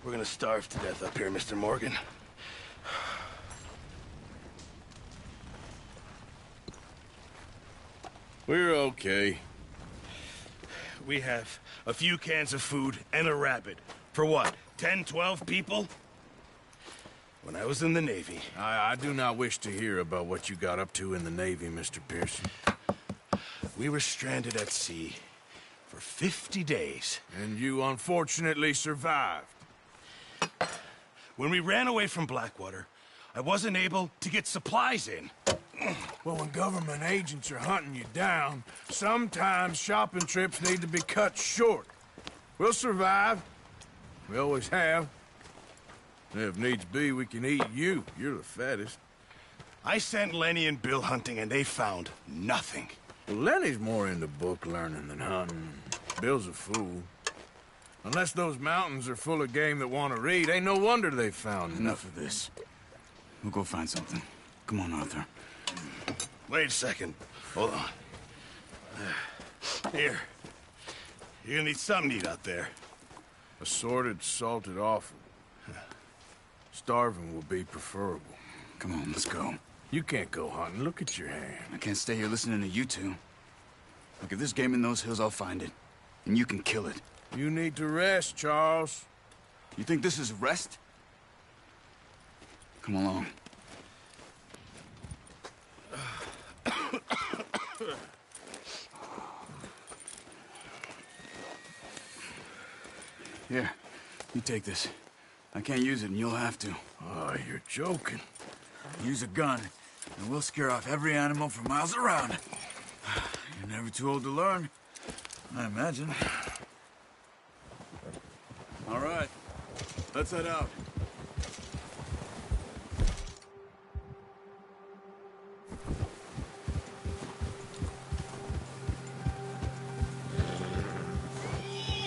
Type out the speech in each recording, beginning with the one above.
We're gonna starve to death up here, Mr. Morgan. We're okay. We have a few cans of food and a rabbit. For what, 10, 12 people? When I was in the Navy... I do not wish to hear about what you got up to in the Navy, Mr. Pearson. We were stranded at sea for 50 days. And you unfortunately survived. When we ran away from Blackwater, I wasn't able to get supplies in. Well, when government agents are hunting you down, sometimes shopping trips need to be cut short. We'll survive. We always have. And if needs be, we can eat you. You're the fattest. I sent Lenny and Bill hunting, and they found nothing. Well, Lenny's more into book learning than hunting. Bill's a fool. Unless those mountains are full of game that want to read, ain't no wonder they found Enough of this. We'll go find something. Come on, Arthur. Wait a second. Hold on. Here. You're gonna need something to eat out there. Assorted, salted offal. Starving will be preferable. Come on, let's go. You can't go hunting. Look at your hand. I can't stay here listening to you two. Look, if there's game in those hills, I'll find it. And you can kill it. You need to rest, Charles. You think this is rest? Come along. Here, you take this. I can't use it, and you'll have to. Oh, you're joking. Use a gun, and we'll scare off every animal for miles around. You're never too old to learn, I imagine. All right, let's head out.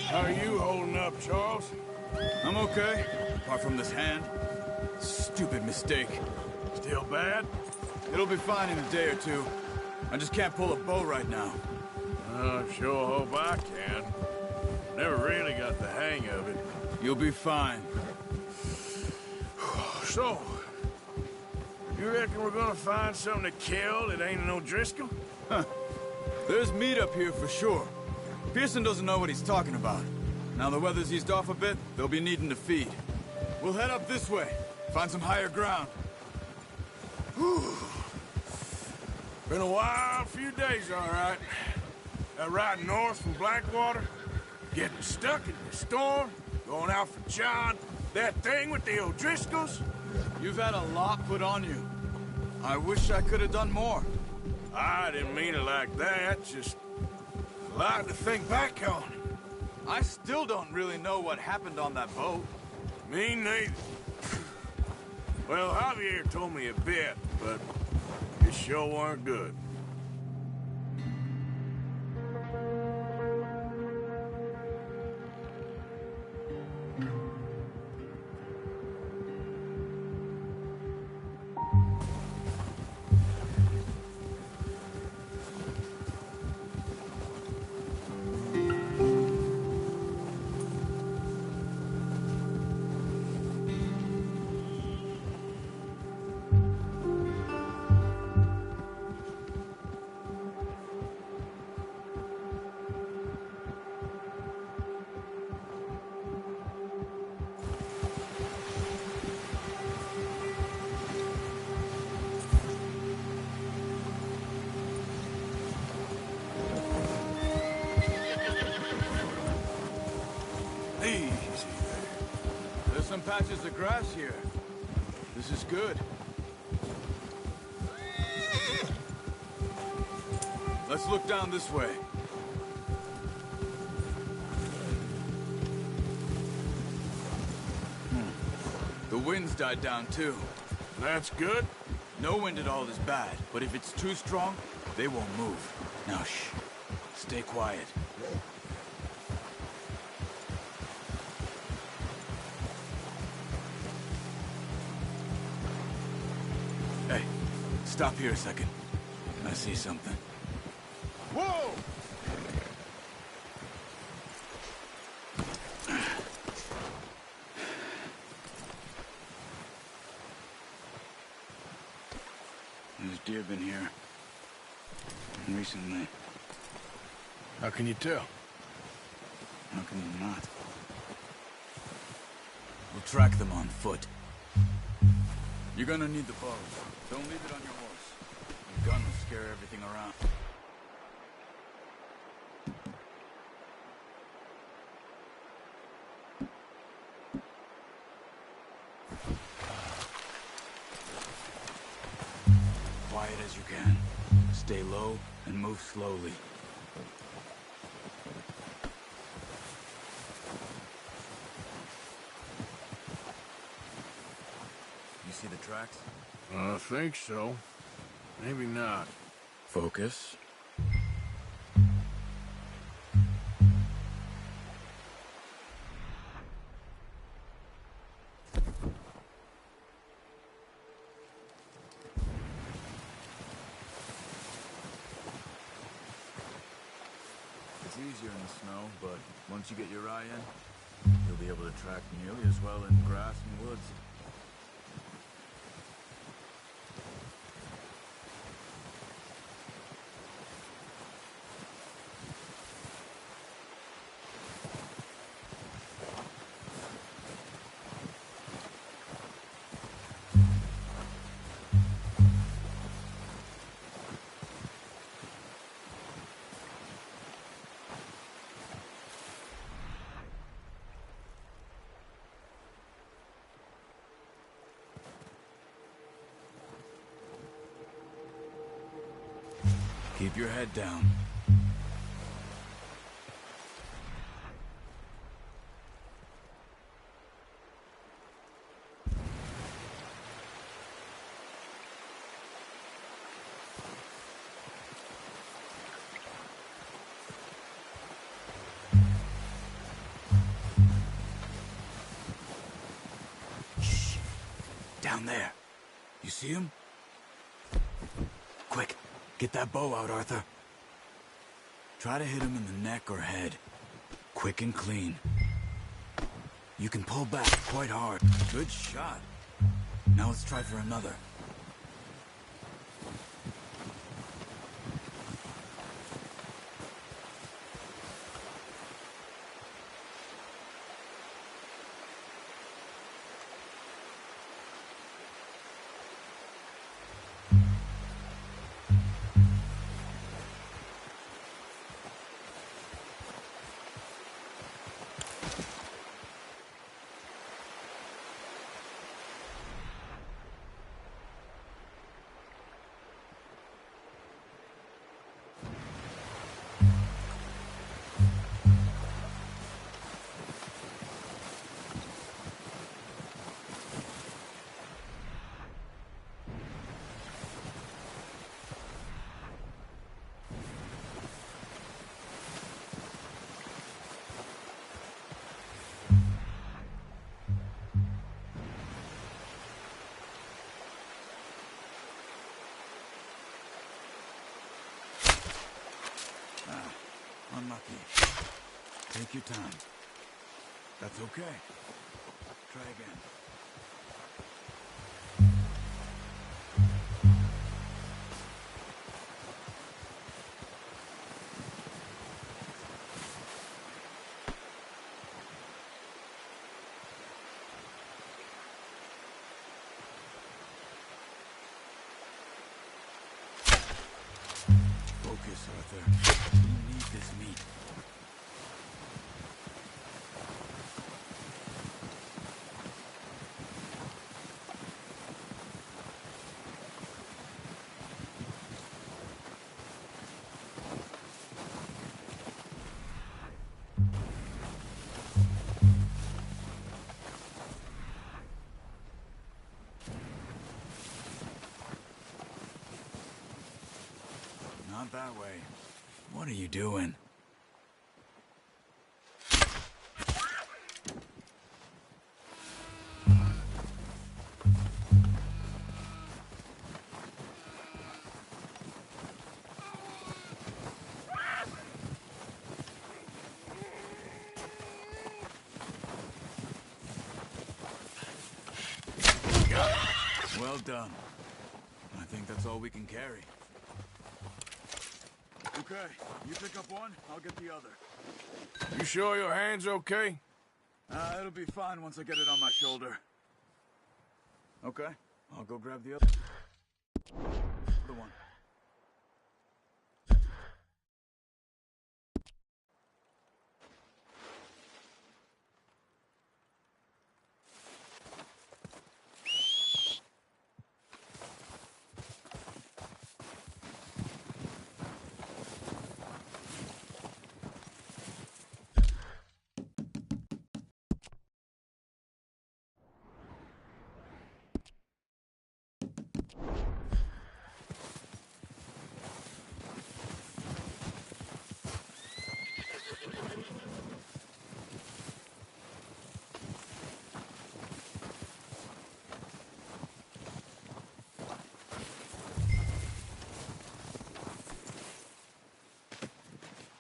How are you holding up, Charles? I'm okay, apart from this hand. Stupid mistake. Still bad? It'll be fine in a day or two. I just can't pull a bow right now. I sure hope I can. Never really got the hang of it. You'll be fine. So, you reckon we're gonna find something to kill that ain't no Driscoll? Huh. There's meat up here for sure. Pearson doesn't know what he's talking about. Now the weather's eased off a bit, they'll be needing to feed. We'll head up this way, find some higher ground. Whew. Been a wild few days, all right. That ride north from Blackwater, getting stuck in the storm, going out for John, that thing with the O'Driscolls. You've had a lot put on you. I wish I could have done more. I didn't mean it like that, just a lot to think back on. I still don't really know what happened on that boat. Me neither. Well, Javier told me a bit, but it sure weren't good. There's some patches of grass here. This is good. Let's look down this way. The wind's died down too. That's good. No wind at all is bad, but if it's too strong, they won't move. Now shh. Stay quiet. Hey, stop here a second. I see something. Whoa! deer been here. Recently. How can you tell? How can you not? We'll track them on foot. You're gonna need the bow. Don't leave it on your horse. Your gun will scare everything around. Quiet as you can. Stay low and move slowly. You see the tracks? I think so. Maybe not. Focus. It's easier in the snow, but once you get your eye in, you'll be able to track nearly as well in grass and woods. Keep your head down. Shh. Down there. You see him? Quick. Get that bow out, Arthur. Try to hit him in the neck or head. Quick and clean. You can pull back quite hard. Good shot. Now let's try for another. Unlucky. Take your time. That's okay. Try again. Focus, Arthur. We need this meat. Not that way. What are you doing? Well done. I think that's all we can carry. Okay, you pick up one, I'll get the other. You sure your hand's okay? It'll be fine once I get it on my shoulder. Okay, I'll go grab the other one.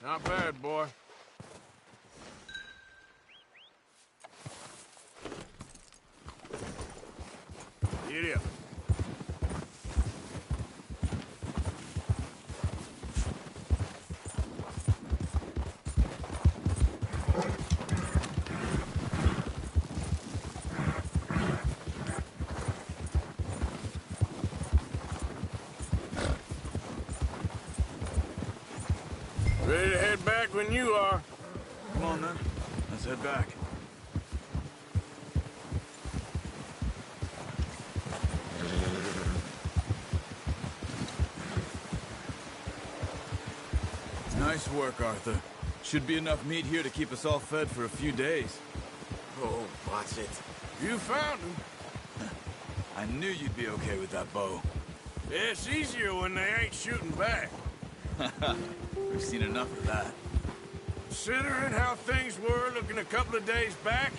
Not bad, boy. Giddy up. Ready to head back when you are. Come on, then. Let's head back. Nice work, Arthur. Should be enough meat here to keep us all fed for a few days. Oh, watch it. You found him. I knew you'd be okay with that bow. It's easier when they ain't shooting back. We've seen enough of that. Considering how things were looking a couple of days back,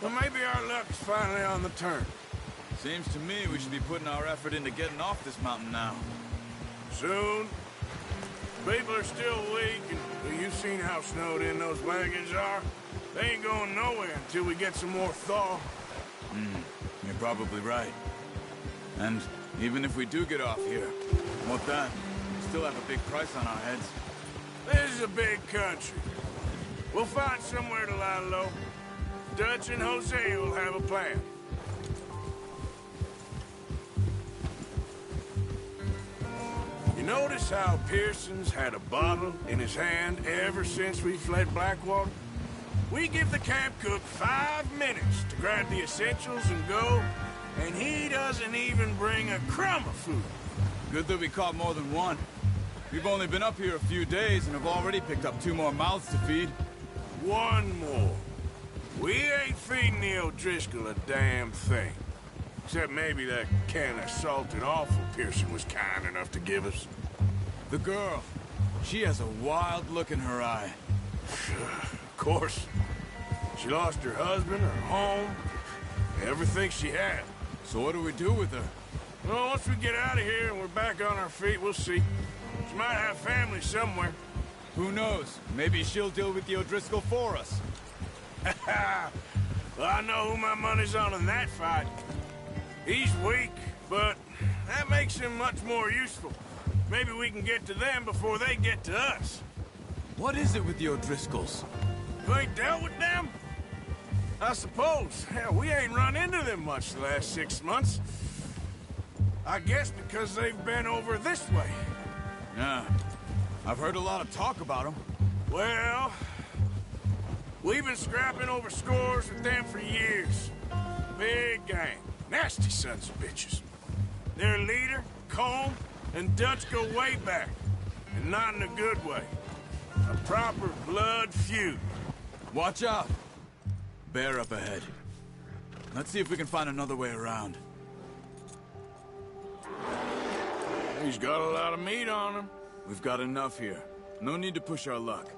well, maybe our luck's finally on the turn. Seems to me we should be putting our effort into getting off this mountain now. Soon. People are still weak, and well, you've seen how snowed in those wagons are. They ain't going nowhere until we get some more thaw. You're probably right. And even if we do get off here, what then? We still have a big price on our heads. This is a big country. We'll find somewhere to lie low. Dutch and Jose will have a plan. You notice how Pearson's had a bottle in his hand ever since we fled Blackwater? We give the camp cook 5 minutes to grab the essentials and go, and he doesn't even bring a crumb of food. Good that we caught more than one. We've only been up here a few days and have already picked up 2 more mouths to feed. One more. We ain't feeding the O'Driscoll a damn thing. Except maybe that can of salted offal Pearson was kind enough to give us. The girl. She has a wild look in her eye. Of course. She lost her husband, her home, everything she had. So what do we do with her? Well, once we get out of here and we're back on our feet, we'll see. She might have family somewhere. Who knows? Maybe she'll deal with the O'Driscoll for us. Well, I know who my money's on in that fight. He's weak, but that makes him much more useful. Maybe we can get to them before they get to us. What is it with the O'Driscolls? You ain't dealt with them? I suppose. Hell, we ain't run into them much the last 6 months. I guess because they've been over this way. Yeah. I've heard a lot of talk about them. Well, we've been scrapping over scores with them for years. Big gang. Nasty sons of bitches. Their leader, Colm, and Dutch go way back. And not in a good way. A proper blood feud. Watch out! Bear up ahead. Let's see if we can find another way around. He's got a lot of meat on him. We've got enough here. No need to push our luck.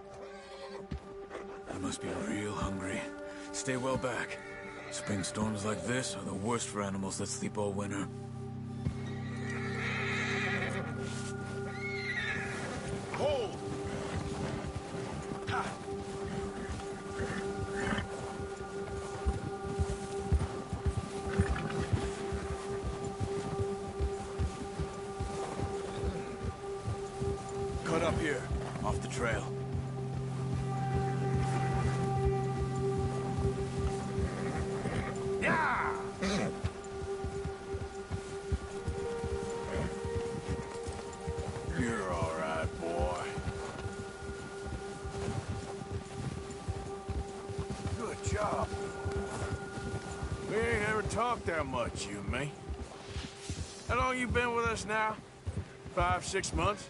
I must be real hungry. Stay well back. Spring storms like this are the worst for animals that sleep all winter. Hold! up here, off the trail. Yeah! You're all right, boy. Good job. We ain't ever talked that much, you and me. How long you been with us now? 5, 6 months?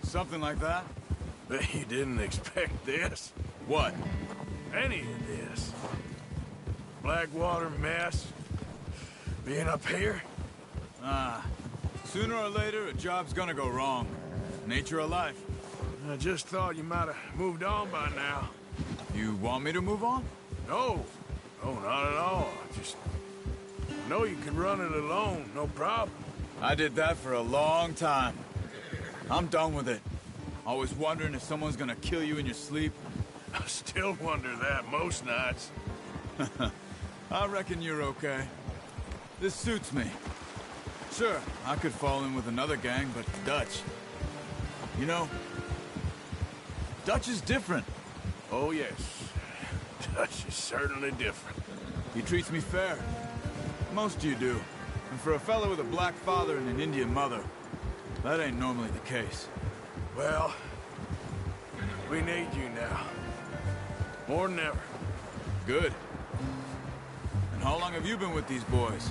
Something like that? Bet you didn't expect this. What? Any of this. Blackwater mess. Being up here? Sooner or later, a job's gonna go wrong. Nature of life. I just thought you might have moved on by now. You want me to move on? No. No, not at all. I know you can run it alone, no problem. I did that for a long time. I'm done with it. Always wondering if someone's gonna kill you in your sleep. I still wonder that most nights. I reckon you're okay. This suits me. Sure, I could fall in with another gang, but Dutch... You know, Dutch is different. Oh, yes. Dutch is certainly different. He treats me fair. Most of you do. And for a fellow with a black father and an Indian mother, that ain't normally the case. Well, we need you now. More than ever. Good. And how long have you been with these boys?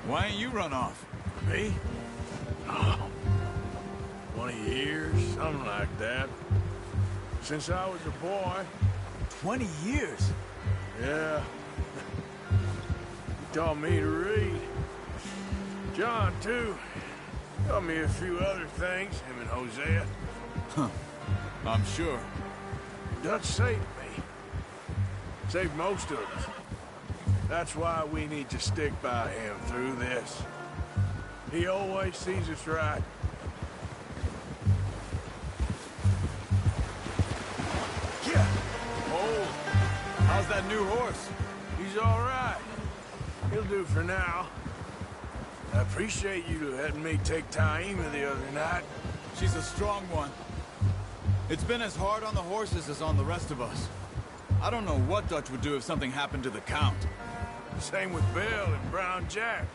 Why ain't you run off? Me? Oh, 20 years, something like that. Since I was a boy. 20 years? Yeah. He taught me to read. John, too. Taught me a few other things, him and Hosea. Huh. I'm sure. Dutch saved me. Saved most of us. That's why we need to stick by him through this. He always sees us right. Yeah. Oh, how's that new horse? He's all right. He'll do for now. I appreciate you letting me take Taima the other night. She's a strong one. It's been as hard on the horses as on the rest of us. I don't know what Dutch would do if something happened to the Count. Same with Bill and Brown Jack.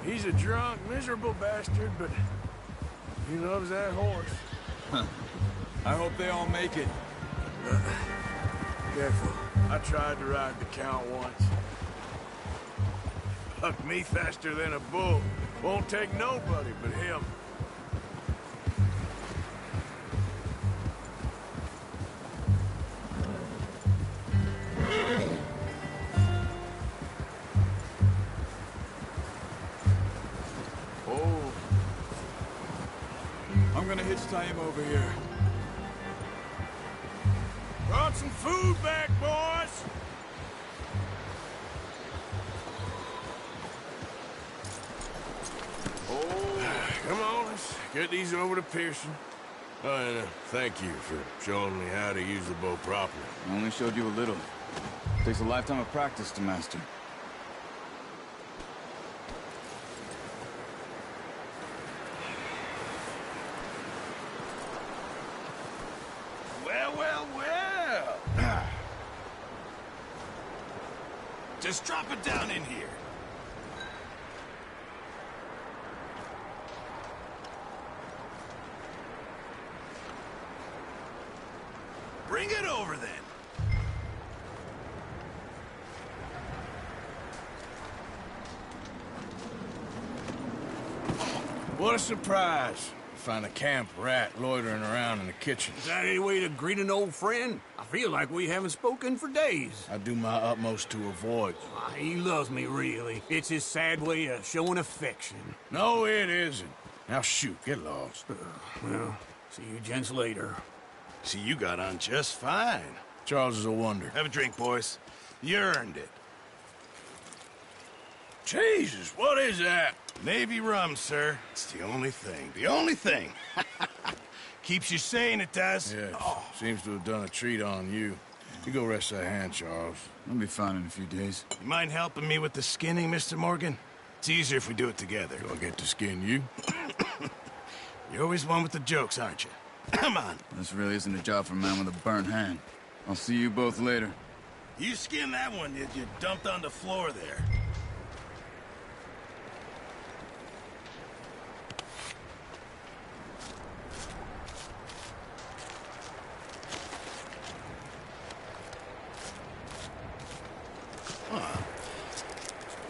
He's a drunk, miserable bastard, but he loves that horse. Huh. I hope they all make it. Careful. I tried to ride the Count once. Hucked me faster than a bull. Won't take nobody but him. Oh. I'm gonna hitch Taima over here. Brought some food back, boys! Come on, let's get these over to Pearson. Oh, and thank you for showing me how to use the bow properly. I only showed you a little. Takes a lifetime of practice to master. Well, well, well. Just drop it down in here. Bring it over, then. What a surprise. Find a camp rat loitering around in the kitchen. Is that any way to greet an old friend? I feel like we haven't spoken for days. I do my utmost to avoid. He loves me, really. It's his sad way of showing affection. No, it isn't. Now shoot, get lost. Well, see you gents later. See, you got on just fine. Charles is a wonder. Have a drink, boys. You earned it. Jesus, what is that? Navy rum, sir. It's the only thing. The only thing. Keeps you sane, it does. Yes, seems to have done a treat on you. You go rest that hand, Charles. I'll be fine in a few days. You mind helping me with the skinning, Mr. Morgan? It's easier if we do it together. Do I get to skin you? You're always one with the jokes, aren't you? Come on. This really isn't a job for a man with a burnt hand. I'll see you both later. You skinned that one that you dumped on the floor there.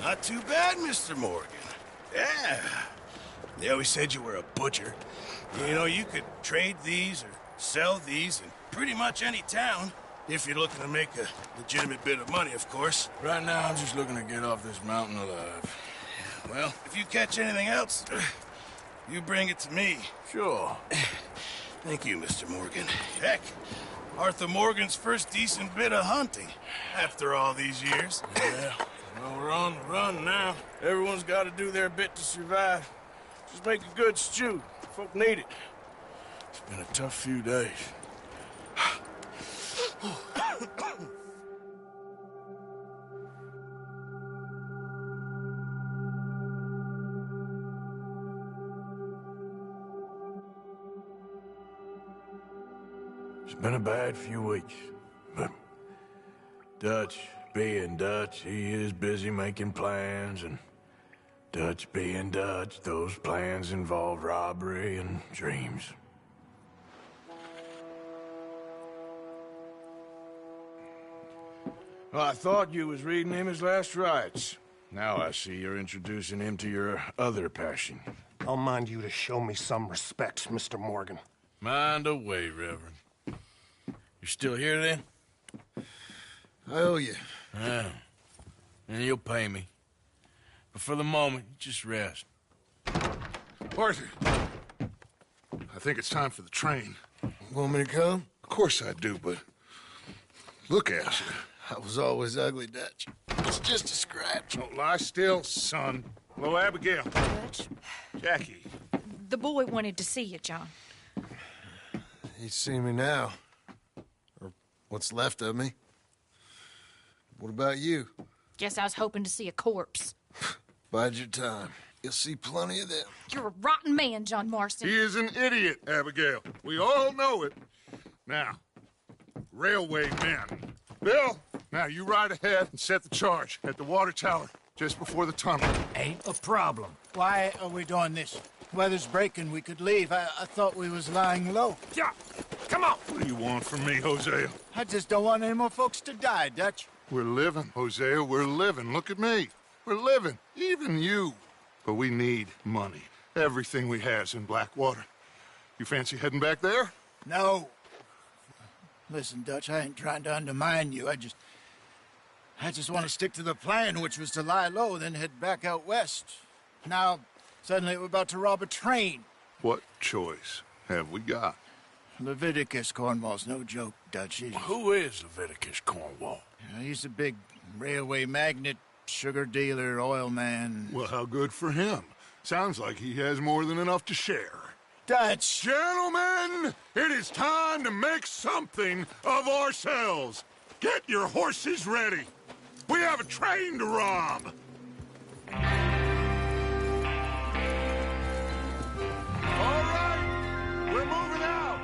Not too bad, Mr. Morgan. Yeah. They always said you were a butcher. You know, you could trade these or sell these in pretty much any town. If you're looking to make a legitimate bit of money, of course. Right now, I'm just looking to get off this mountain alive. Well, if you catch anything else, you bring it to me. Sure. Thank you, Mr. Morgan. Heck, Arthur Morgan's first decent bit of hunting after all these years. Yeah. Well, we're on the run now. Everyone's got to do their bit to survive. Just make a good stew. Folk need it. It's been a tough few days. It's been a bad few weeks, but Dutch being Dutch, he is busy making plans, and Dutch being Dutch, those plans involve robbery and dreams. Well, I thought you was reading him his last rites. Now I see you're introducing him to your other passion. I'll mind you to show me some respect, Mr. Morgan. Mind away, Reverend. You still here, then? I owe you. Yeah. And you'll pay me. But for the moment, just rest. Arthur, I think it's time for the train. Want me to come? Of course I do, but look at you. I was always ugly, Dutch. It's just a scratch. Don't lie still, son. Hello, Abigail. Dutch, Jackie. the boy wanted to see you, John. He's seen me now. Or what's left of me. What about you? Guess I was hoping to see a corpse. Bide your time. You'll see plenty of them. You're a rotten man, John Marston. He is an idiot, Abigail. We all know it. Now, railway men. Bill, now you ride ahead and set the charge at the water tower just before the tunnel. Ain't a problem. Why are we doing this? Weather's breaking, we could leave. I thought we was lying low. Yeah, come on. What do you want from me, Hosea? I just don't want any more folks to die, Dutch. We're living, Hosea, we're living. Look at me. We're living, even you. But we need money. Everything we has in Blackwater. You fancy heading back there? No. Listen, Dutch, I ain't trying to undermine you. I just want to stick to the plan, which was to lie low, then head back out west. Now, suddenly we're about to rob a train. What choice have we got? Leviticus Cornwall's no joke, Dutch. Who is Leviticus Cornwall? He's a big railway magnate, sugar dealer, oil man. Well, how good for him. Sounds like he has more than enough to share. Dutch! Gentlemen, it is time to make something of ourselves. Get your horses ready. We have a train to rob. All right, we're moving out.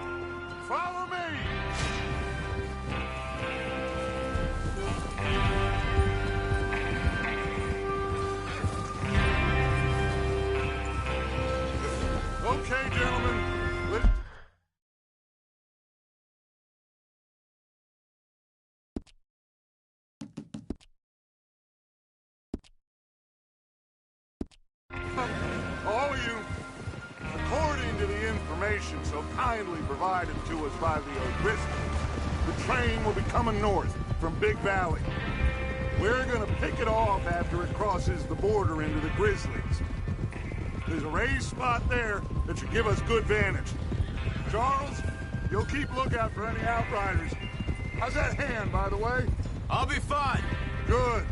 Follow me. Okay, gentlemen. All of you, according to the information so kindly provided to us by the O'Driscolls, the train will be coming north from Big Valley. We're gonna pick it off after it crosses the border into the Grizzlies. There's a raised spot there that should give us good vantage. Charles, you'll keep lookout for any outriders. How's that hand, by the way? I'll be fine. Good.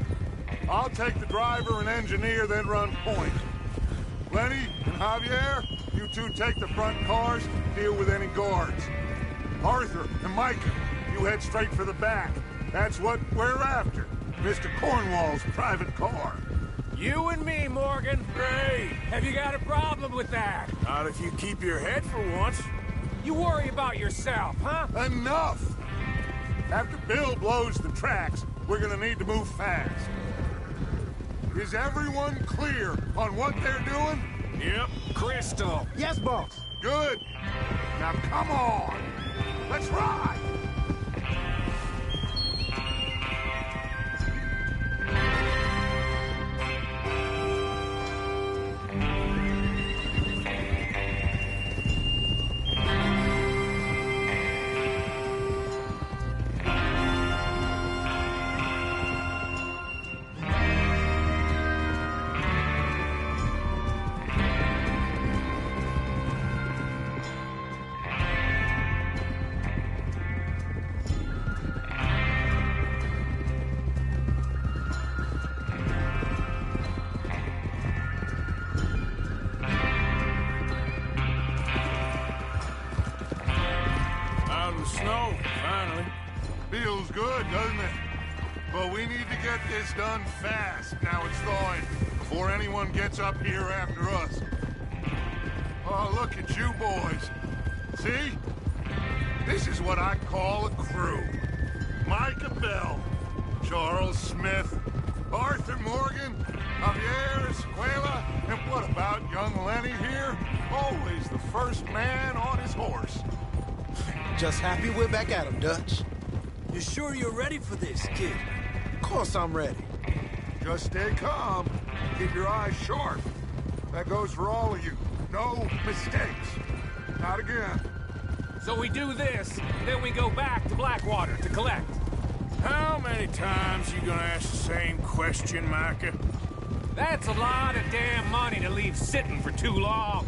I'll take the driver and engineer, then run point. Lenny and Javier, you two take the front cars, deal with any guards. Arthur and Micah, you head straight for the back. That's what we're after. Mr. Cornwall's private car. You and me, Morgan. Great. Have you got a problem with that? Not if you keep your head for once. You worry about yourself, huh? Enough! After Bill blows the tracks, we're gonna need to move fast. Is everyone clear on what they're doing? Yep. Crystal. Yes, boss. Good. Now come on. Let's ride. Out of the snow, finally. Feels good, doesn't it? But we need to get this done fast now it's thawing, before anyone gets up here after us. Oh, look at you boys. See? This is what I call a crew. Micah Bell, Charles Smith, Arthur Morgan, Javier Escuela, and what about young Lenny here? Always the first man on his horse. Just happy we're back at him, Dutch. You sure you're ready for this, kid? Of course I'm ready. Just stay calm. Keep your eyes sharp. That goes for all of you. No mistakes. Not again. So we do this, then we go back to Blackwater to collect. How many times you gonna ask the same question, Micah? That's a lot of damn money to leave sitting for too long.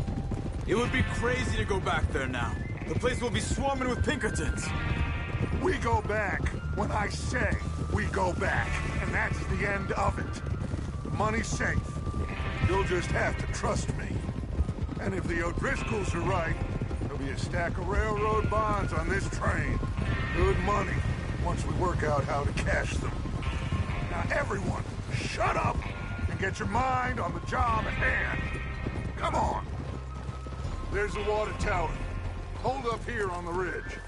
It would be crazy to go back there now. The place will be swarming with Pinkertons. We go back when I say we go back, and that's the end of it. The money's safe. You'll just have to trust me. And if the O'Driscolls are right, there'll be a stack of railroad bonds on this train. Good money, once we work out how to cash them. Now everyone, shut up and get your mind on the job at hand. Come on. There's the water tower. Hold up here on the ridge.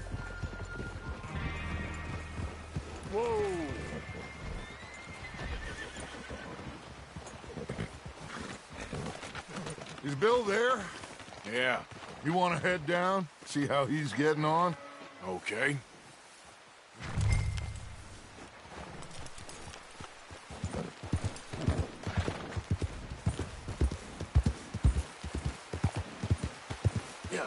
Whoa. Is Bill there? Yeah. You want to head down, see how he's getting on? Okay. Yeah.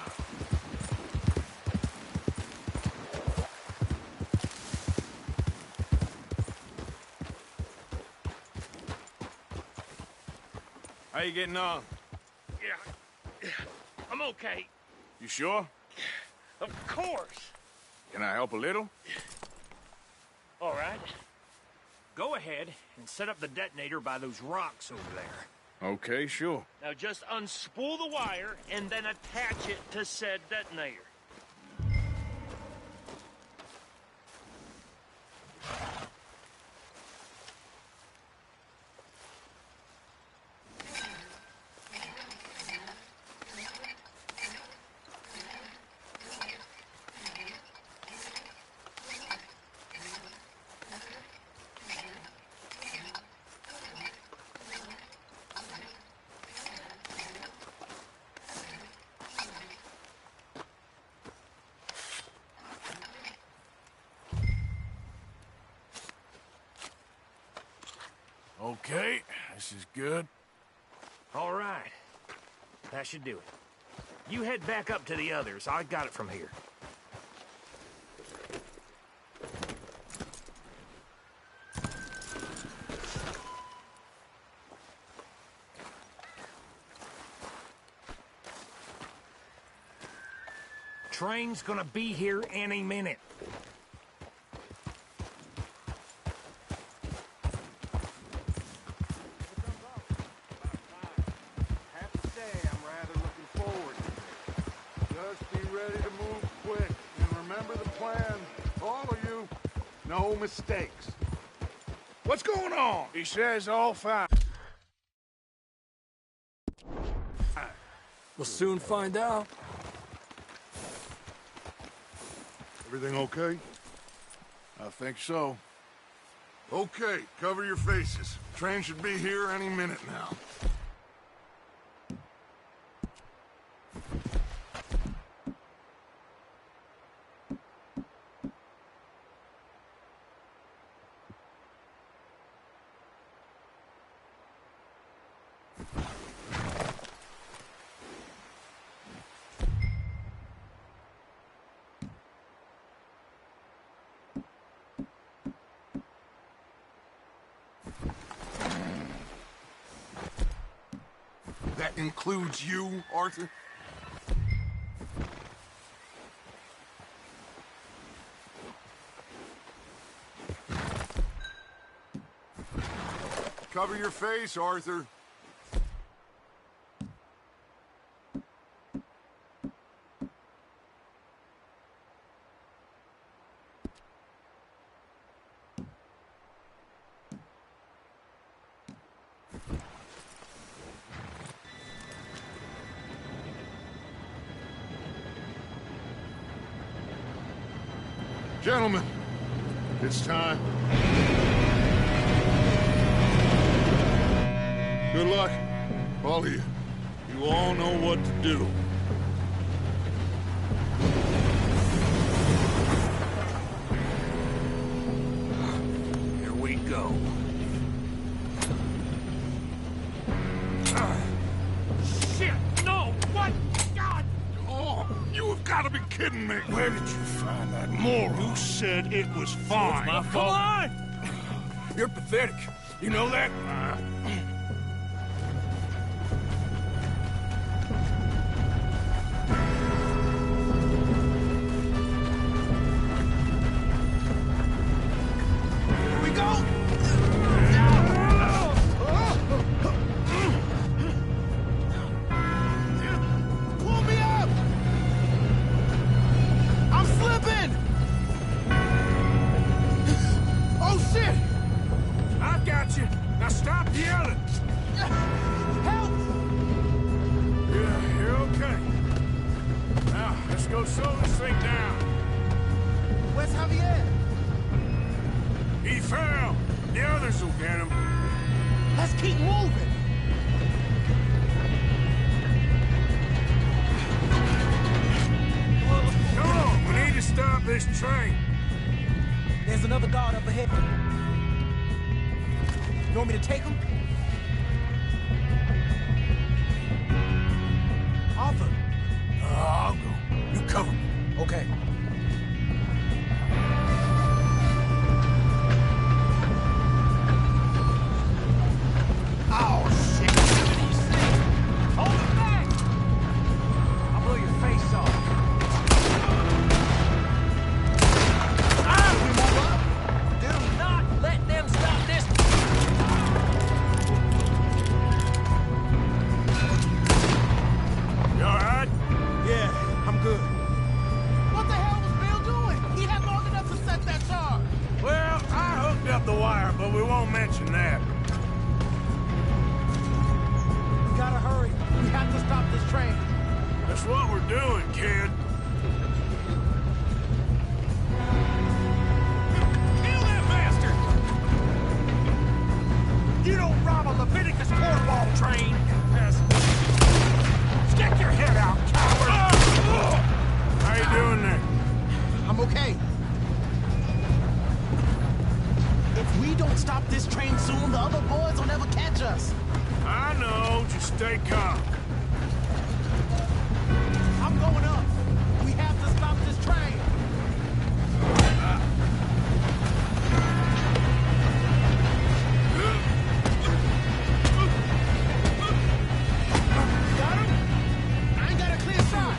How you getting on? Yeah, I'm okay. You sure? Of course. Can I help a little? All right. Go ahead and set up the detonator by those rocks over there. Okay, sure. Now just unspool the wire and then attach it to said detonator. Okay, this is good. All right. That should do it. You head back up to the others. I got it from here. Train's gonna be here any minute. No mistakes. What's going on? He says all fine. We'll soon find out. Everything okay? I think so. Okay, cover your faces. Train should be here any minute now. That includes you, Arthur? Cover your face, Arthur. Gentlemen, it's time. Good luck, all of you. You all know what to do. Here we go. Shit! No! What? God! Oh, you have got to be kidding me. Where did you find that moron? You said it was fine. My fault. Come on! You're pathetic. You know that? Here we go! Pull me up! I'm slipping! Oh, shit! I got you. Now stop yelling. Help! Yeah, you're okay. Now, let's go slow this thing down. Where's Javier? He fell. The others will get him. Let's keep moving. Come on, we need to stop this train. There's another guard up ahead. You want me to take him? Arthur. I'll go. You cover me. Okay. Oh, shit! Hold it back! I'll blow your face off. Do not let them stop this! You all right? Yeah, I'm good. What the hell was Bill doing? He had long enough to set that charge. Well, I hooked up the wire, but we won't mention that. We gotta hurry. We have to stop this train. That's what we're doing, kid. Kill that bastard! You don't rob a Leviticus cornball train! Stick your head out, coward! How you doing there? I'm okay. If we don't stop this train soon, the other boys will never catch us. I know. Just stay calm. I'm going up. We have to stop this train. Got him? I ain't got a clear shot.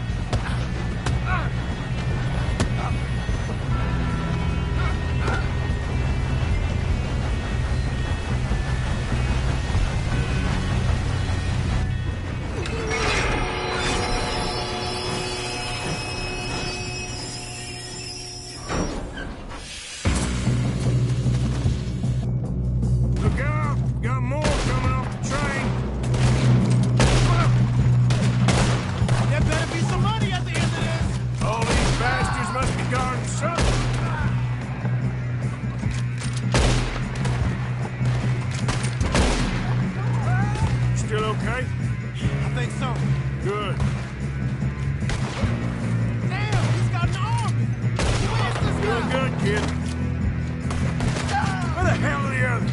kid. Where the hell are the others?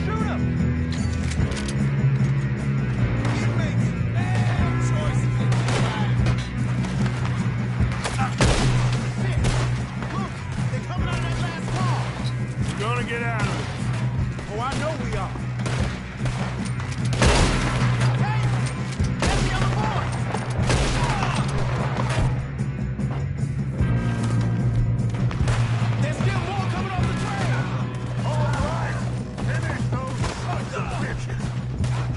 Shoot him! He makes bad choices in his life. Shit! Look, they're coming out of that last car. We're gonna get out of it. Oh, I know we are. Hey! There's the other boys! There's still more coming off the trail! All right, finish those sons of bitches.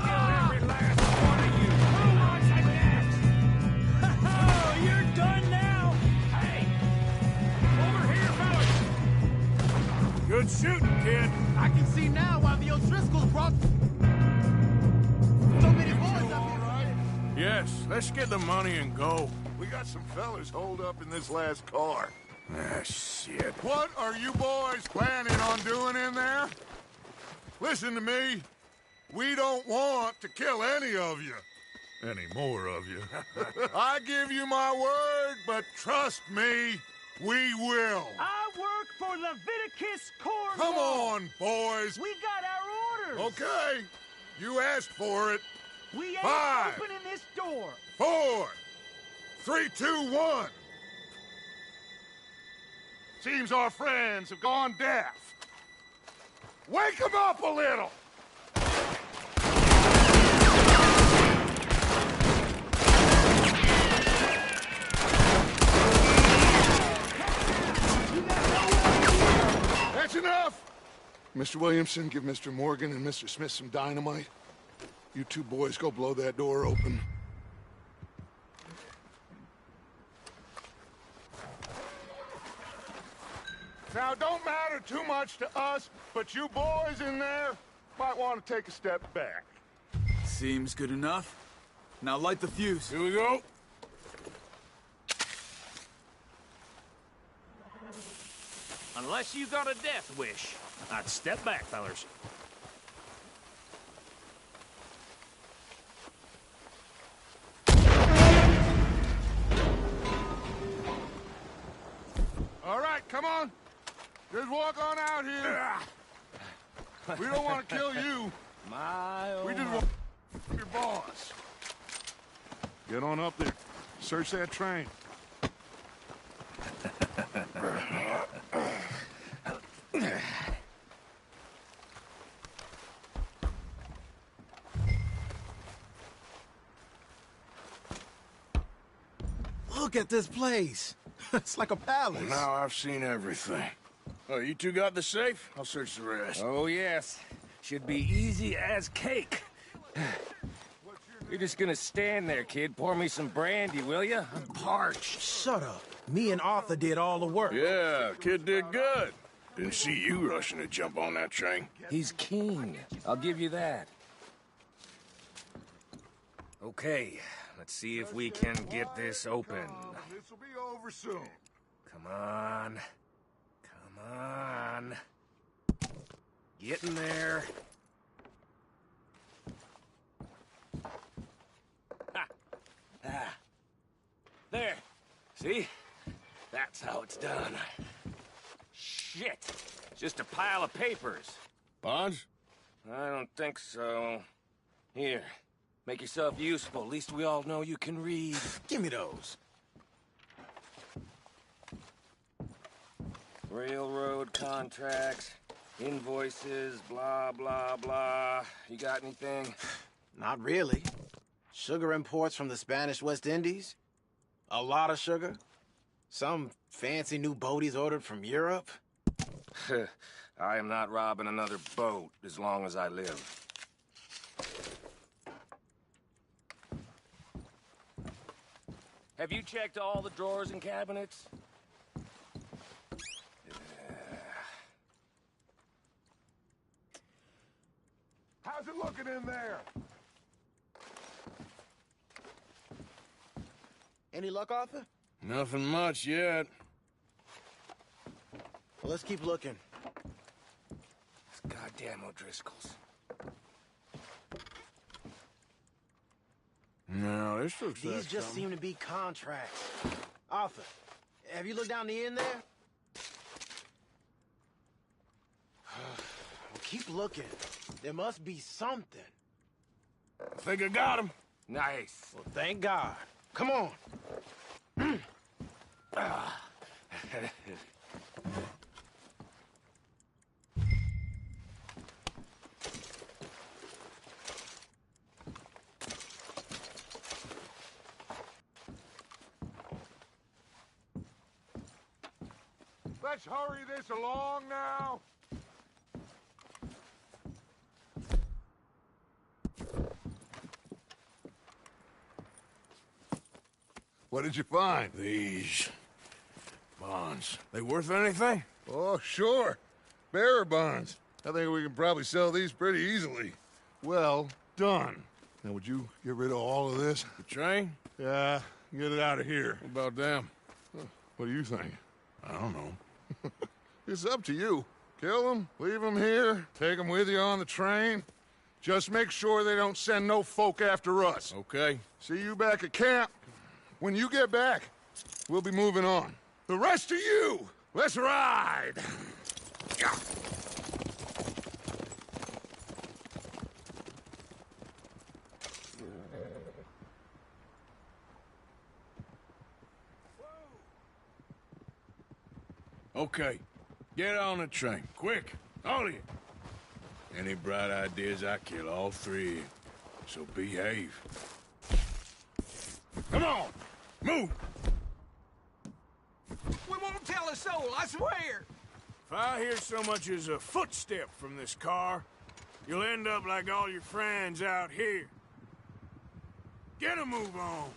Kill every last one of you. Who wants it next? Oh, you're done now? Hey! Over here, fellas! Good shooting, kid. I can see now why the O'Driscolls brought so many boys up here. Yes, let's get the money and go. We got some fellas holed up in this last car. Ah, shit. What are you boys planning on doing in there? Listen to me. We don't want to kill any of you. Any more of you. I give you my word, but trust me, we will. I work for Leviticus Corps. Come on, boys. We got our orders. Okay. You asked for it. We ain't 5, opening this door. 4, 3, 2, 1. Seems our friends have gone deaf. Wake them up a little. That's enough. Mr. Williamson, give Mr. Morgan and Mr. Smith some dynamite. You two boys go blow that door open. Now, don't matter too much to us, but you boys in there might want to take a step back. Seems good enough. Now light the fuse. Here we go. Unless you got a death wish, I'd step back, fellers. All right, come on. Just walk on out here. We don't want to kill you. We just want your boss. Get on up there. Search that train. Look at this place. It's like a palace. Now I've seen everything. Oh, you two got the safe? I'll search the rest. Oh, yes. Should be easy as cake. You're just gonna stand there, kid. Pour me some brandy, will you? I'm parched. Shut up. Me and Arthur did all the work. Yeah, kid did good. Didn't see you rushing to jump on that train. He's keen. I'll give you that. Okay, let's see if we can get this open. This will be over soon. Come on. Come on. Get in there. Ha. Ah. There. See? That's how it's done. Shit. Just a pile of papers. Bonds? I don't think so. Here. Make yourself useful. At least we all know you can read. Give me those. Railroad contracts, invoices, blah, blah, blah. You got anything? Not really. Sugar imports from the Spanish West Indies. A lot of sugar. Some fancy new boat he's ordered from Europe. I am not robbing another boat as long as I live. Have you checked all the drawers and cabinets? How's it looking in there? Any luck, Arthur? Nothing much yet. Well, let's keep looking. Goddamn O'Driscolls. No, this looks These like just something. seem to be contracts. Arthur, have you looked down the end there? Well, keep looking. There must be something. I think I got him. Nice. Well, thank God. Come on. Let's hurry this along now. What did you find? These bonds. They worth anything? Oh, sure. Bearer bonds. I think we can probably sell these pretty easily. Well done. Now, would you get rid of all of this? The train? Yeah, get it out of here. What about them? What do you think? I don't know. It's up to you. Kill them, leave them here, take them with you on the train. Just make sure they don't send no folk after us. Okay. See you back at camp. When you get back, we'll be moving on. The rest of you, let's ride! Okay. Get on the train. Quick. All of you. Any bright ideas, I kill all three of you. So behave. Come on! Move! We won't tell a soul, I swear! If I hear so much as a footstep from this car, you'll end up like all your friends out here. Get a move on!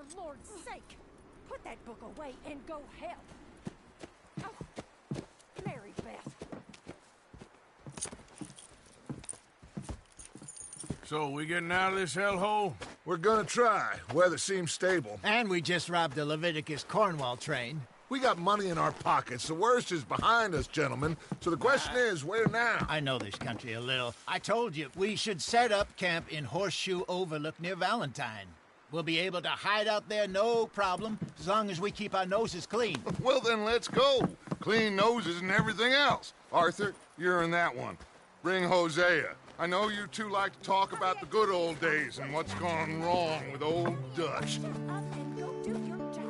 for Lord's sake! Put that book away and go help! Oh, Mary Beth. So, we getting out of this hellhole? We're gonna try. Weather seems stable. And we just robbed a Leviticus Cornwall train. We got money in our pockets. The worst is behind us, gentlemen. So the question is, where now? I know this country a little. I told you, we should set up camp in Horseshoe Overlook near Valentine. We'll be able to hide out there, no problem, as long as we keep our noses clean. Well, then let's go. Clean noses and everything else. Arthur, you're in that one. Bring Hosea. I know you two like to talk about the good old days and what's gone wrong with old Dutch. Shut up and go do your job.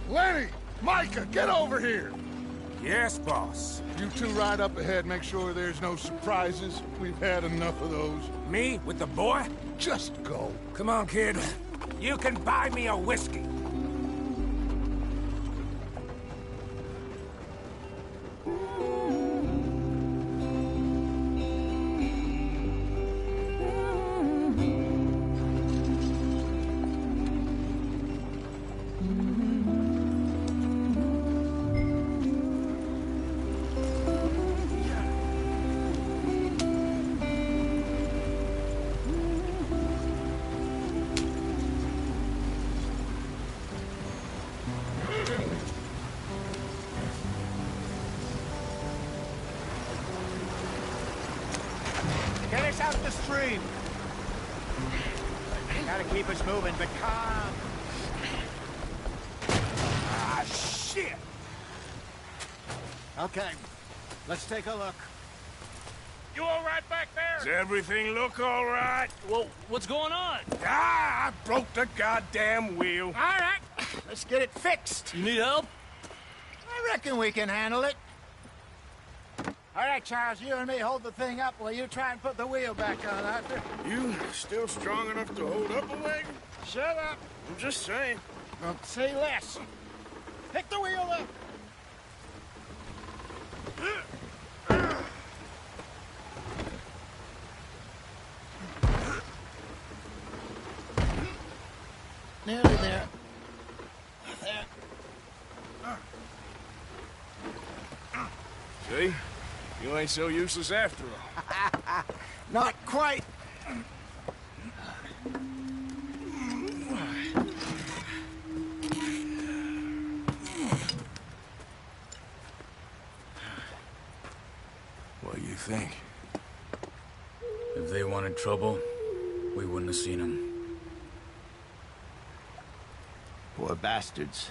Lenny! Micah, get over here! Yes, boss. You two ride up ahead, make sure there's no surprises. We've had enough of those. Me with the boy? Just go. Come on, kid. You can buy me a whiskey. Get us out the stream. Gotta keep us moving, but calm. Ah, shit! Okay, let's take a look. You all right back there? Does everything look all right? Well, what's going on? Ah, I broke the goddamn wheel. All right, let's get it fixed. You need help? I reckon we can handle it. All right, Charles, you and me hold the thing up while you try and put the wheel back on, Arthur. You still strong enough to hold up a wagon? Shut up. I'm just saying. Don't say less. Pick the wheel up. Nearly there. There. See? You ain't so useless after all. Not quite. What do you think? If they wanted trouble, we wouldn't have seen them. Poor bastards.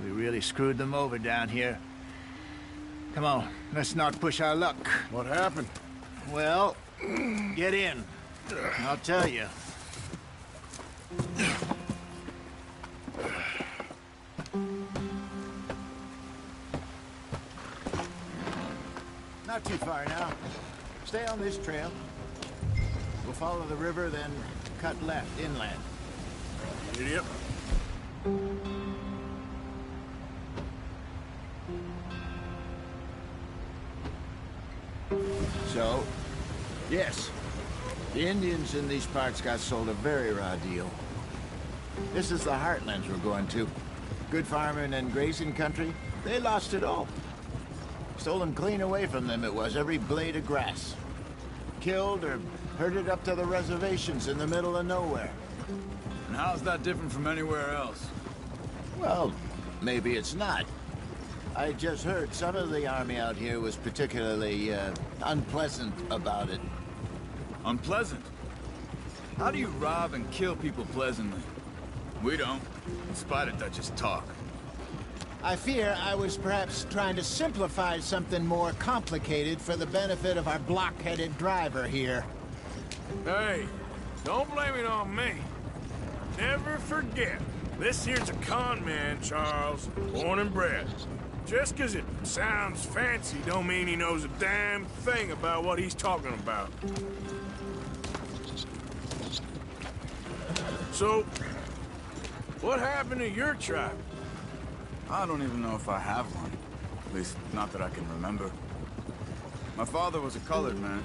We really screwed them over down here. Come on, let's not push our luck. What happened? Well, get in. I'll tell you. Not too far now. Stay on this trail. We'll follow the river, then cut left inland. Yep. So, yes, the Indians in these parts got sold a very raw deal. This is the heartlands we're going to. Good farming and grazing country, they lost it all. Stolen clean away from them it was, every blade of grass. Killed or Herded up to the reservations in the middle of nowhere. And how's that different from anywhere else? Well, maybe it's not. I just heard some of the army out here was particularly, unpleasant about it. Unpleasant? How do you rob and kill people pleasantly? We don't, in spite of Dutch's talk. I fear I was perhaps trying to simplify something more complicated for the benefit of our block-headed driver here. Hey, don't blame it on me. Never forget, this here's a con man, Charles, born and bred. Just 'cause it sounds fancy don't mean he knows a damn thing about what he's talking about. So, what happened to your tribe? I don't even know if I have one. At least, not that I can remember. My father was a colored man.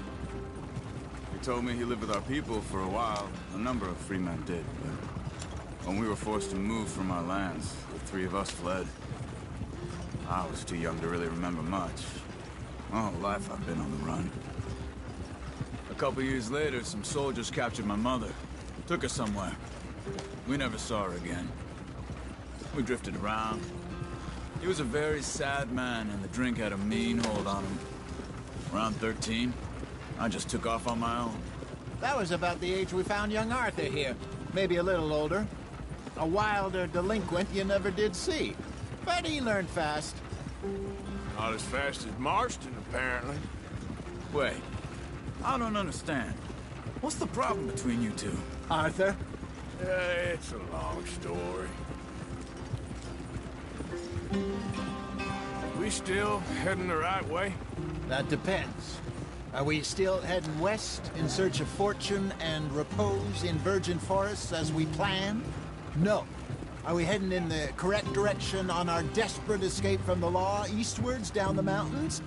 He told me he lived with our people for a while. A number of free men did, but when we were forced to move from our lands, the three of us fled. I was too young to really remember much. My whole life I've been on the run. A couple years later, some soldiers captured my mother. Took her somewhere. We never saw her again. We drifted around. He was a very sad man, and the drink had a mean hold on him. Around 13, I just took off on my own. That was about the age we found young Arthur here. Maybe a little older. A wilder delinquent you never did see. But he learned fast. Not as fast as Marston, apparently. Wait, I don't understand. What's the problem between you two? Arthur? It's a long story. We still heading the right way? That depends. Are we still heading west in search of fortune and repose in virgin forests as we planned? No. Are we heading in the correct direction on our desperate escape from the law eastwards down the mountains?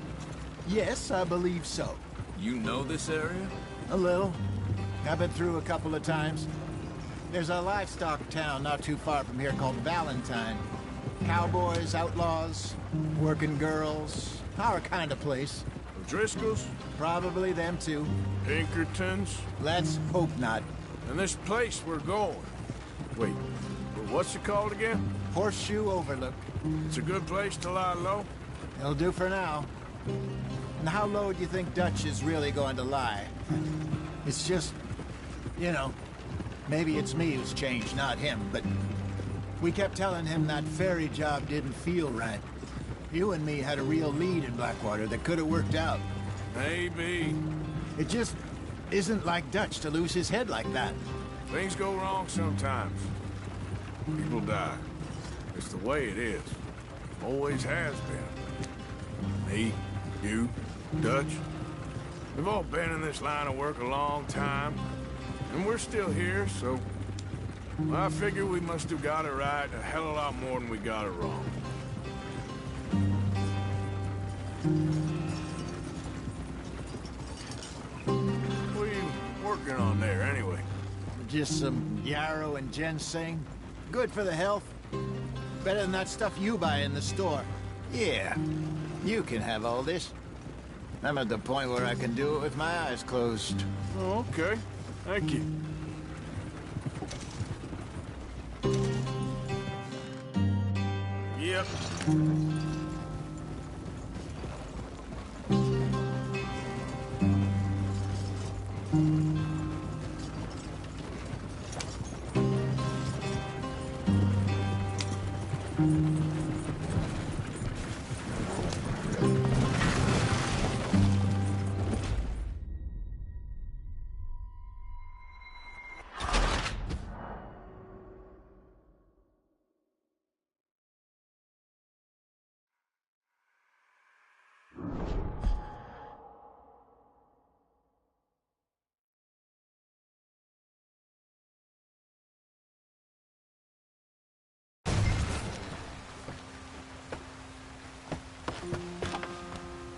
Yes, I believe so. You know this area? A little. I've been through a couple of times. There's a livestock town not too far from here called Valentine. Cowboys, outlaws, working girls, our kind of place. The Driscolls? Probably them too. Pinkertons? Let's hope not. And this place we're going. Wait, what's it called again? Horseshoe Overlook. It's a good place to lie low? It'll do for now. And how low do you think Dutch is really going to lie? It's just, you know, maybe it's me who's changed, not him, but we kept telling him that ferry job didn't feel right. You and me had a real lead in Blackwater that could have worked out. Maybe. It just isn't like Dutch to lose his head like that. Things go wrong sometimes. People die. It's the way it is. Always has been. Me, you, Dutch. We've all been in this line of work a long time. And we're still here, so... well, I figure we must have got it right a hell of a lot more than we got it wrong. What are you working on there, anyway? Just some yarrow and ginseng. Good for the health. Better than that stuff you buy in the store. Yeah, you can have all this. I'm at the point where I can do it with my eyes closed. Oh, okay. Thank you. Yep.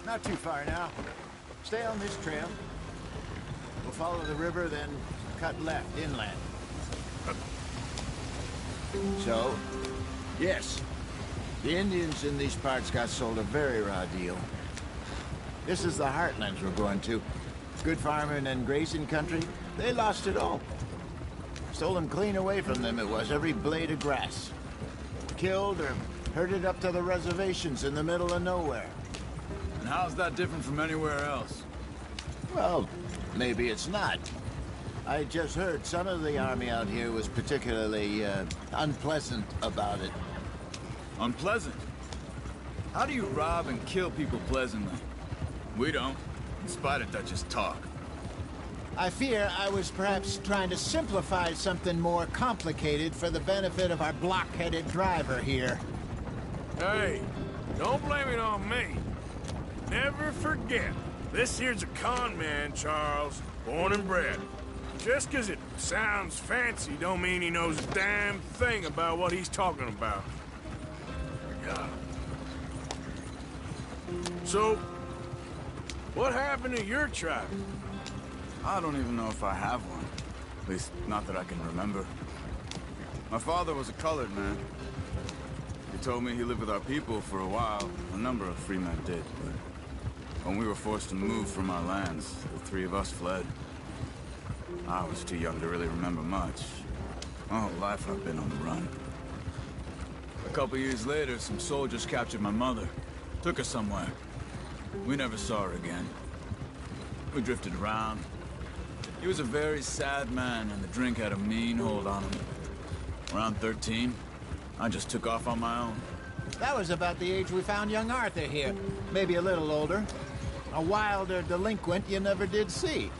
Not too far now. Stay on this trail. We'll follow the river, then cut left inland. So, yes, the Indians in these parts got sold a very raw deal. This is the heartlands we're going to. Good farming and grazing country, they lost it all. Stolen clean away from them it was, every blade of grass. Killed or herded up to the reservations in the middle of nowhere. And how's that different from anywhere else? Well, maybe it's not. I just heard some of the army out here was particularly, unpleasant about it. Unpleasant? How do you rob and kill people pleasantly? We don't, in spite of Dutch's talk. I fear I was perhaps trying to simplify something more complicated for the benefit of our block-headed driver here. Hey, don't blame it on me. Never forget, this here's a con man, Charles, born and bred. Just 'cause it sounds fancy don't mean he knows a damn thing about what he's talking about. God. So, what happened to your tribe? I don't even know if I have one. At least, not that I can remember. My father was a colored man. He told me he lived with our people for a while. A number of free men did, but when we were forced to move from our lands, the three of us fled. I was too young to really remember much. My whole life I've been on the run. A couple years later, some soldiers captured my mother. Took her somewhere. We never saw her again. We drifted around. He was a very sad man, and the drink had a mean hold on him. Around 13, I just took off on my own. That was about the age we found young Arthur here. Maybe a little older. A wilder delinquent you never did see.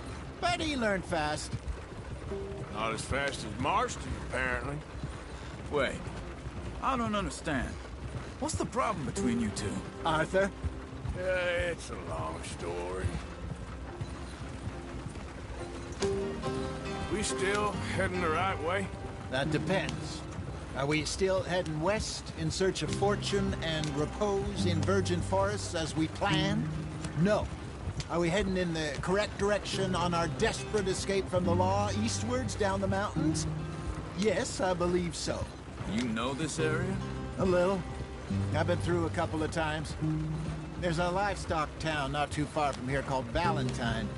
But he learned fast. Not as fast as Marston, apparently. Wait, I don't understand. What's the problem between you two? Arthur? It's a long story. We still heading the right way? That depends. Are we still heading west in search of fortune and repose in virgin forests as we planned? No. Are we heading in the correct direction on our desperate escape from the law eastwards down the mountains? Yes, I believe so. You know this area? A little. I've been through a couple of times. There's a livestock town not too far from here called Valentine.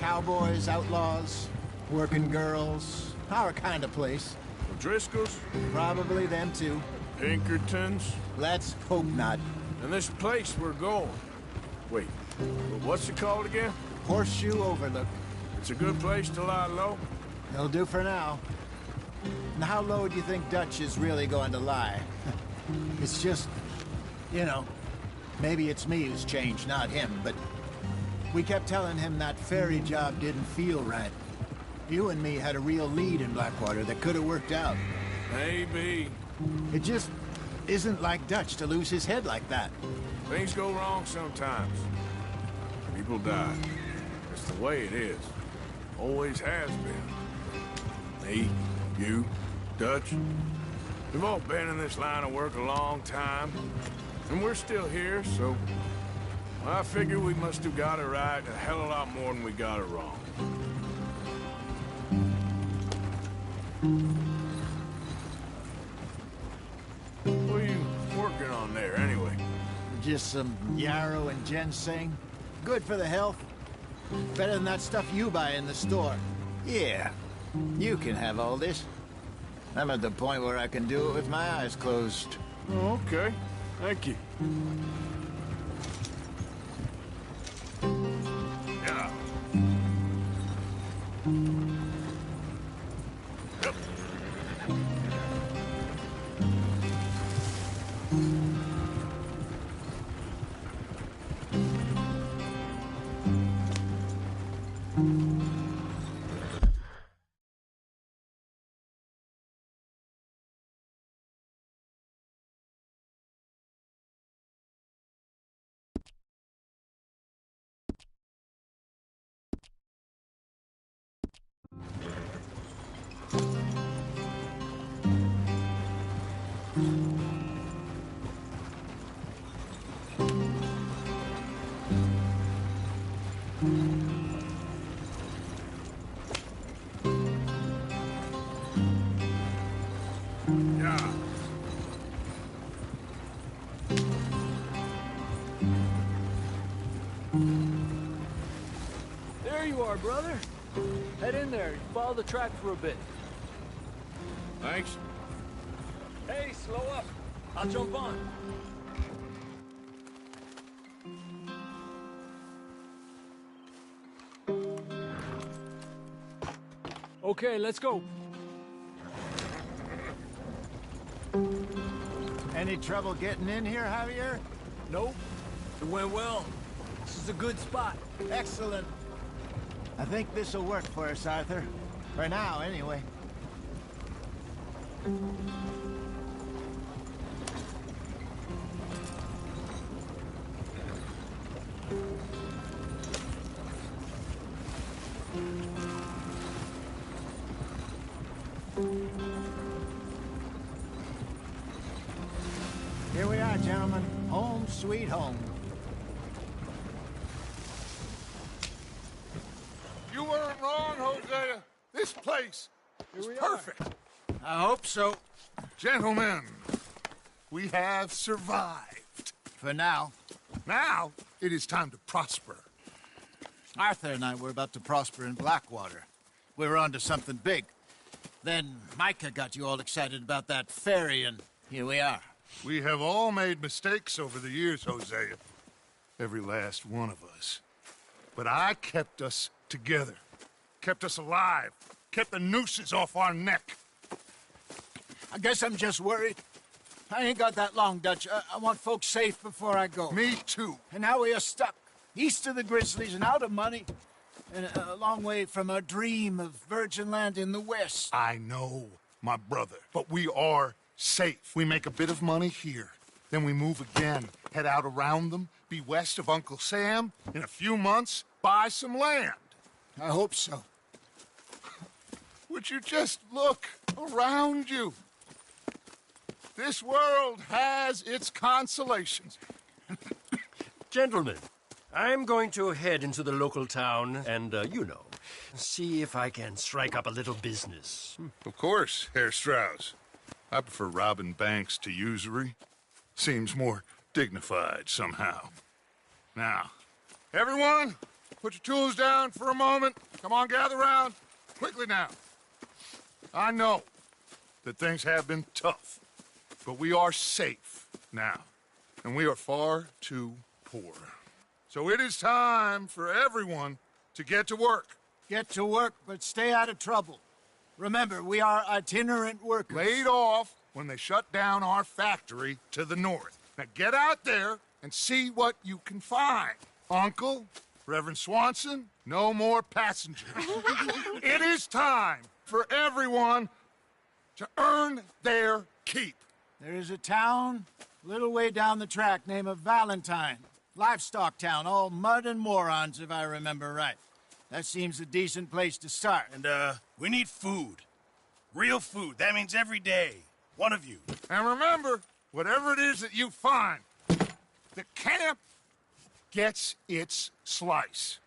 Cowboys, outlaws, working girls, our kind of place. Driscoll's? Probably them too. Pinkertons? Let's hope not. And this place we're going. Wait, what's it called again? Horseshoe Overlook. It's a good place to lie low? It'll do for now. And how low do you think Dutch is really going to lie? It's just, you know, maybe it's me who's changed, not him, but we kept telling him that ferry job didn't feel right. You and me had a real lead in Blackwater that could have worked out. Maybe. It just isn't like Dutch to lose his head like that. Things go wrong sometimes. People die. It's the way it is. Always has been. Me, you, Dutch. We've all been in this line of work a long time. And we're still here, so... I figure we must have got it right a hell of a lot more than we got it wrong. What are you working on there, anyway? Just some yarrow and ginseng. Good for the health. Better than that stuff you buy in the store. Yeah, you can have all this. I'm at the point where I can do it with my eyes closed. Okay, thank you. are, brother. Head in there. Follow the track for a bit. Thanks. Hey, slow up. I'll jump on. Okay, let's go. Any trouble getting in here, Javier? Nope. It went well. This is a good spot. Excellent. I think this'll work for us, Arthur. For now, anyway. Here we are, gentlemen. Home sweet home. You weren't wrong, Hosea. This place is perfect. I hope so. Gentlemen, we have survived. For now. Now, it is time to prosper. Arthur and I were about to prosper in Blackwater. We were on to something big. Then Micah got you all excited about that ferry, and here we are. We have all made mistakes over the years, Hosea. Every last one of us. But I kept us together. Kept us alive. Kept the nooses off our neck. I guess I'm just worried. I ain't got that long, Dutch. I want folks safe before I go. Me too. And now we are stuck. East of the Grizzlies and out of money. And a long way from our dream of virgin land in the west. I know, my brother. But we are safe. We make a bit of money here. Then we move again. Head out around them. Be west of Uncle Sam. In a few months, buy some land. I hope so. Would you just look around you? This world has its consolations. Gentlemen, I'm going to head into the local town and, see if I can strike up a little business. Of course, Herr Strauss. I prefer robbing banks to usury. Seems more dignified somehow. Now, everyone, put your tools down for a moment. Come on, gather round. Quickly now. I know that things have been tough, but we are safe now, and we are far too poor. So it is time for everyone to get to work. Get to work, but stay out of trouble. Remember, we are itinerant workers. Laid off when they shut down our factory to the north. Now get out there and see what you can find. Uncle, Reverend Swanson, no more passengers. It is time for everyone to earn their keep. There is a town a little way down the track named Valentine. Livestock town, all mud and morons, if I remember right. That seems a decent place to start. And, we need food. Real food. That means every day. One of you. And remember, whatever it is that you find, the camp gets its slice.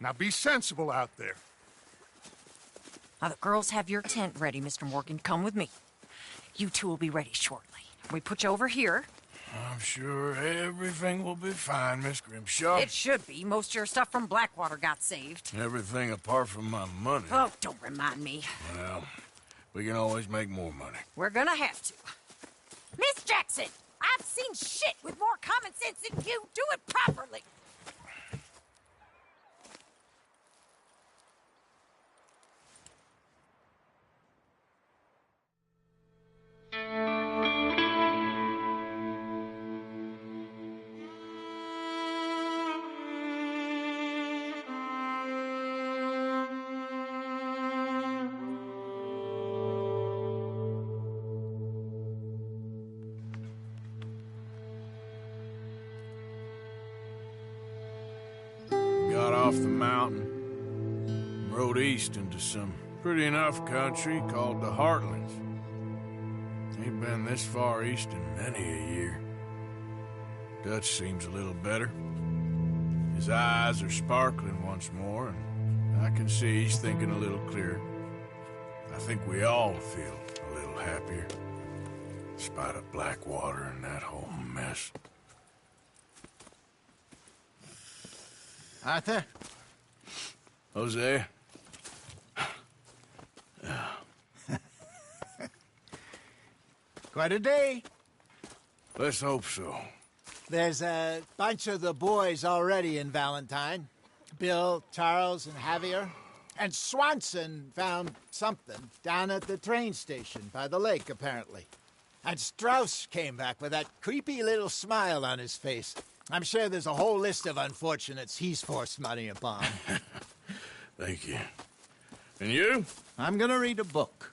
Now be sensible out there. Now, the girls have your tent ready, Mr. Morgan. Come with me. You two will be ready shortly. We put you over here. I'm sure everything will be fine, Miss Grimshaw. It should be. Most of your stuff from Blackwater got saved. Everything apart from my money. Oh, don't remind me. Well, we can always make more money. We're gonna have to. Miss Jackson, I've seen shit with more common sense than you. Do it properly. Got off the mountain, rode east into some pretty enough country called the Heartlands. Ain't been this far east in many a year. Dutch seems a little better. His eyes are sparkling once more, and I can see he's thinking a little clearer. I think we all feel a little happier, in spite of Blackwater and that whole mess. Arthur? Jose? Quite a day. Let's hope so. There's a bunch of the boys already in Valentine. Bill, Charles, and Javier. And Swanson found something down at the train station by the lake, apparently. And Strauss came back with that creepy little smile on his face. I'm sure there's a whole list of unfortunates he's forced money upon. Thank you. And you? I'm gonna read a book.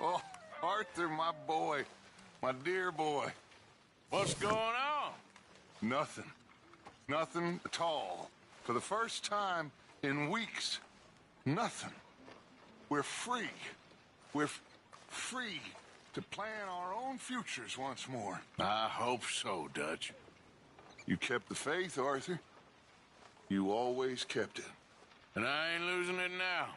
Oh, Arthur, my boy. My dear boy. What's going on? Nothing. Nothing at all. For the first time in weeks. Nothing. We're free. We're free to plan our own futures once more. I hope so, Dutch. You kept the faith, Arthur. You always kept it. And I ain't losing it now.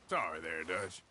Sorry there, Dutch.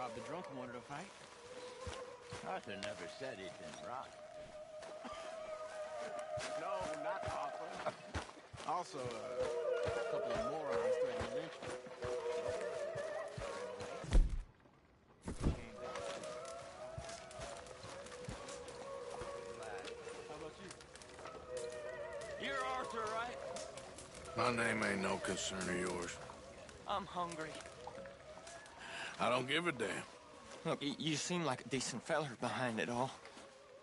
Rob the drunk wanted to fight. Arthur never said he'd been robbed. No, not Arthur. Also, a couple of morons threatening to lynch me. How about you? You're Arthur, right? My name ain't no concern of yours. I'm hungry. I don't give a damn. Look, you seem like a decent feller behind it all.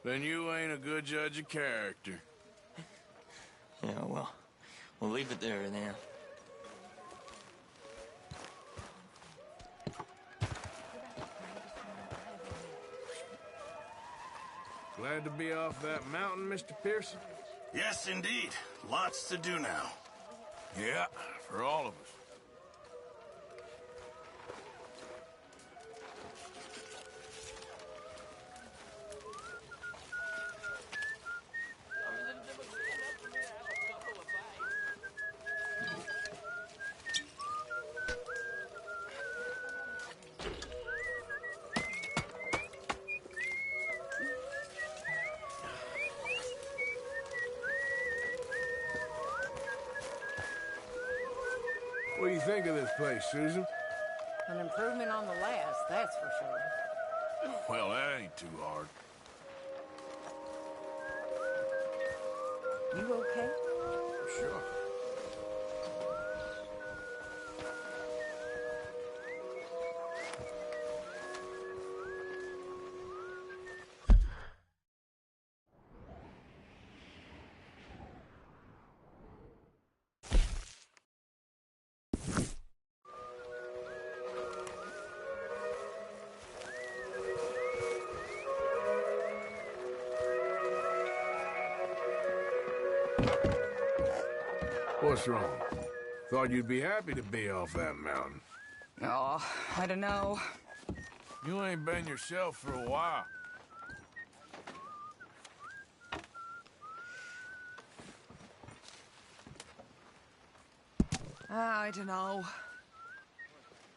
Then you ain't a good judge of character. Yeah, well, we'll leave it there then. Glad to be off that mountain, Mr. Pearson? Yes, indeed. Lots to do now. Yeah, for all of us. What do you think of this place, Susan? An improvement on the last, that's for sure. Well, that ain't too hard. You okay? Sure. What's wrong? Thought you'd be happy to be off that mountain. Oh, I don't know. You ain't been yourself for a while. I don't know.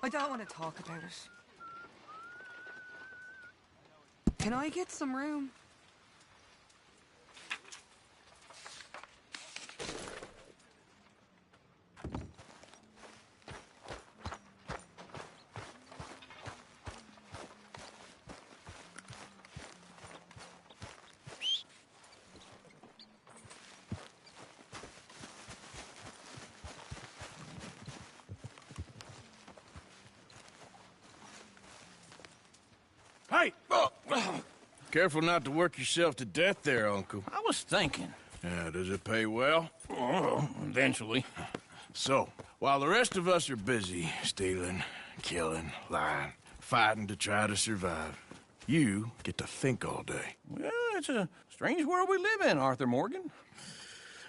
I don't want to talk about it. Can I get some room? Hey! Careful not to work yourself to death there, Uncle. I was thinking. Yeah, does it pay well? Oh, eventually. So, while the rest of us are busy stealing, killing, lying, fighting to try to survive, you get to think all day. Well, it's a strange world we live in, Arthur Morgan.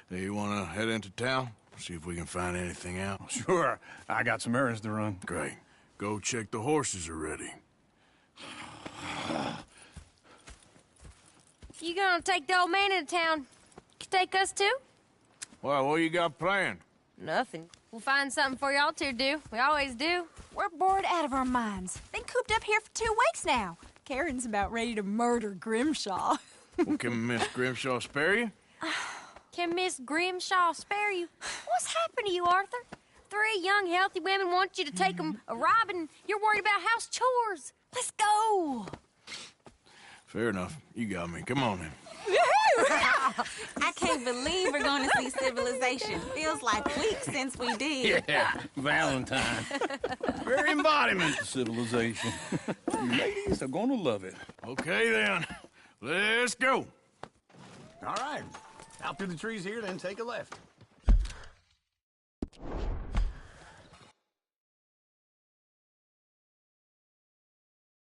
Hey, you want to head into town? See if we can find anything out? Sure. I got some errands to run. Great. Go check the horses are ready. You gonna take the old man into town? You take us too? Well, what you got planned? Nothing. We'll find something for y'all to do. We always do. We're bored out of our minds. Been cooped up here for 2 weeks now. Karen's about ready to murder Grimshaw. Well, can Miss Grimshaw spare you? Can Miss Grimshaw spare you? What's happened to you, Arthur? 3 young, healthy women want you to take them a robbing. You're worried about house chores. Let's go. Fair enough. You got me. Come on, then. I can't believe we're going to see civilization. Feels like weeks since we did. Yeah, Valentine. Very embodiment of civilization. Ladies are gonna love it. Okay, then. Let's go. All right. Out through the trees here, then take a left.